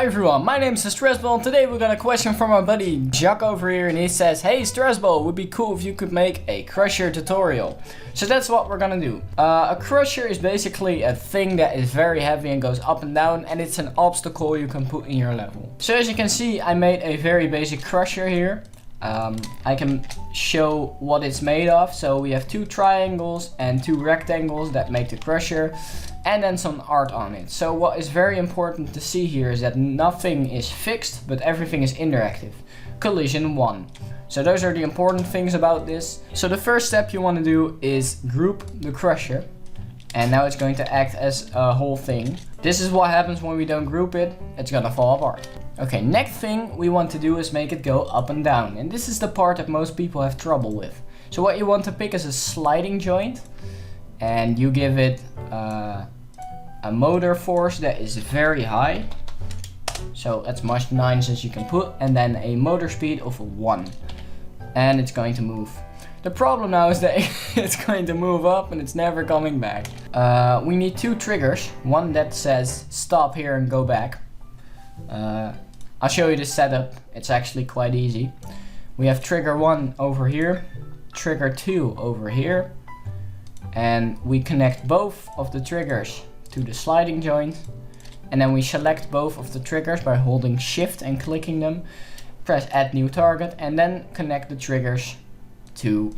Hi everyone, my name is Stressball and today we got a question from our buddy Jack over here, and he says, hey Stressball, it would be cool if you could make a crusher tutorial. So that's what we're gonna do. A crusher is basically a thing that is very heavy and goes up and down, and it's an obstacle you can put in your level. So as you can see, I made a very basic crusher here. I can show what it's made of. So we have two triangles and two rectangles that make the crusher, and then some art on it. So what is very important to see here is that nothing is fixed, but everything is interactive. Collision 1. So those are the important things about this. So the first step you want to do is group the crusher. And now it's going to act as a whole thing. This is what happens when we don't group it. It's gonna fall apart. Okay, next thing we want to do is make it go up and down. And this is the part that most people have trouble with. So what you want to pick is a sliding joint. And you give it a motor force that is very high. So as much 9s as you can put. And then a motor speed of 1. And it's going to move. The problem now is that it's going to move up and it's never coming back. We need two triggers. One that says stop here and go back. I'll show you the setup. It's actually quite easy. We have trigger 1 over here, trigger 2 over here, and we connect both of the triggers to the sliding joint, and then we select both of the triggers by holding shift and clicking them, press add new target, and then connect the triggers to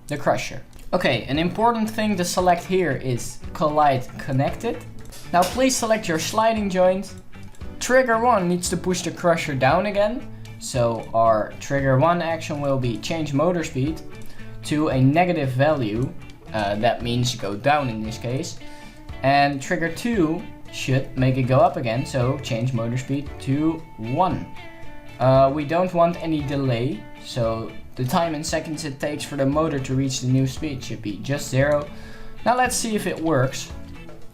the crusher. Okay, an important thing to select here is collide connected. Now please select your sliding joint. Trigger 1 needs to push the crusher down again. So our trigger 1 action will be change motor speed to a negative value. That means go down in this case. And trigger 2 should make it go up again. So change motor speed to 1. We don't want any delay. So the time in seconds it takes for the motor to reach the new speed should be just 0. Now let's see if it works.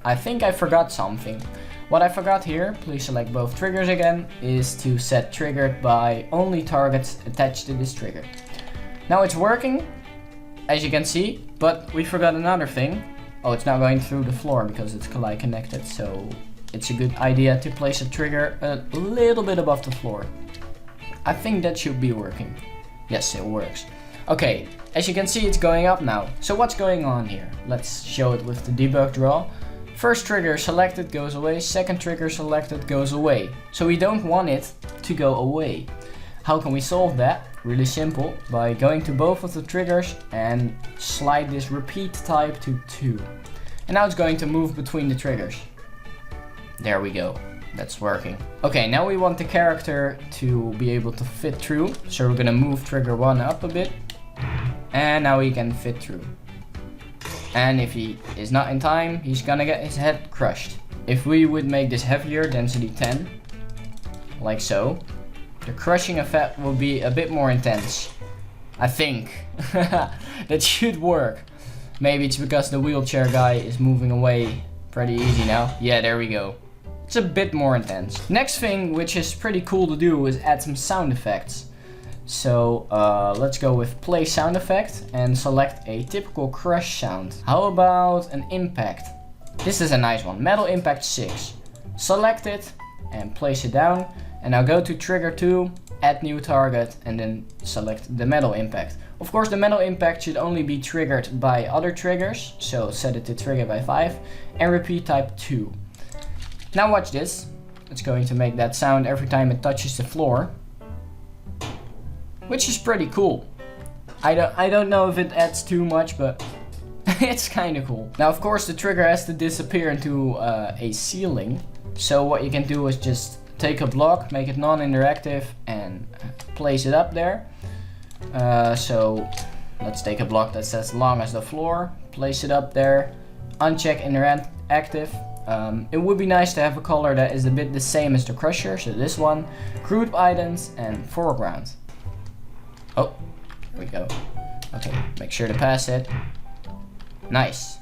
I think I forgot something. What I forgot here, please select both triggers again, is to set triggered by only targets attached to this trigger. Now it's working, as you can see, but we forgot another thing. Oh, it's now going through the floor because it's collide connected, so it's a good idea to place a trigger a little bit above the floor. I think that should be working. Yes, it works. Okay, as you can see, it's going up now. So what's going on here? Let's show it with the debug draw. First trigger selected goes away, second trigger selected goes away. So we don't want it to go away. How can we solve that? Really simple, by going to both of the triggers and slide this repeat type to 2. And now it's going to move between the triggers. There we go. That's working. Okay, now we want the character to be able to fit through. So we're gonna move trigger 1 up a bit. And now he can fit through. And if he is not in time, he's gonna get his head crushed. If we would make this heavier, density 10, like so, the crushing effect will be a bit more intense. I think. That should work. Maybe it's because the wheelchair guy is moving away pretty easy now. Yeah, there we go. It's a bit more intense. Next thing, which is pretty cool to do, is add some sound effects. So let's go with play sound effect and select a typical crush sound. How about an impact? This is a nice one, metal impact 6. Select it and place it down, and now go to trigger 2, add new target, and then select the metal impact. Of course, the metal impact should only be triggered by other triggers, so set it to trigger by 5 and repeat type 2. Now watch this. It's going to make that sound every time it touches the floor, which is pretty cool. I don't know if it adds too much, but it's kind of cool. Now, of course, the trigger has to disappear into a ceiling. So what you can do is just take a block, make it non-interactive, and place it up there. So let's take a block that's as long as the floor, place it up there, uncheck interactive. It would be nice to have a color that is a bit the same as the crusher, so this one, group items and foreground. Oh, there we go. Okay, make sure to pass it. Nice.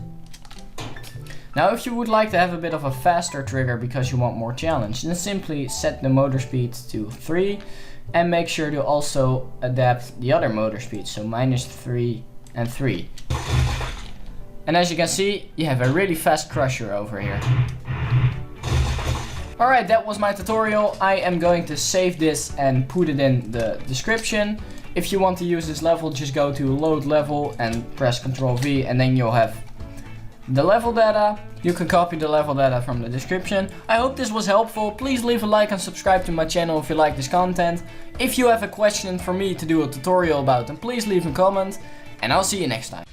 Now if you would like to have a bit of a faster trigger because you want more challenge, then simply set the motor speed to 3 and make sure to also adapt the other motor speed, so -3 and 3. And as you can see, you have a really fast crusher over here. Alright, that was my tutorial. I am going to save this and put it in the description. If you want to use this level, just go to load level and press Ctrl V, and then you'll have the level data. You can copy the level data from the description. I hope this was helpful. Please leave a like and subscribe to my channel if you like this content. If you have a question for me to do a tutorial about, then please leave a comment, and I'll see you next time.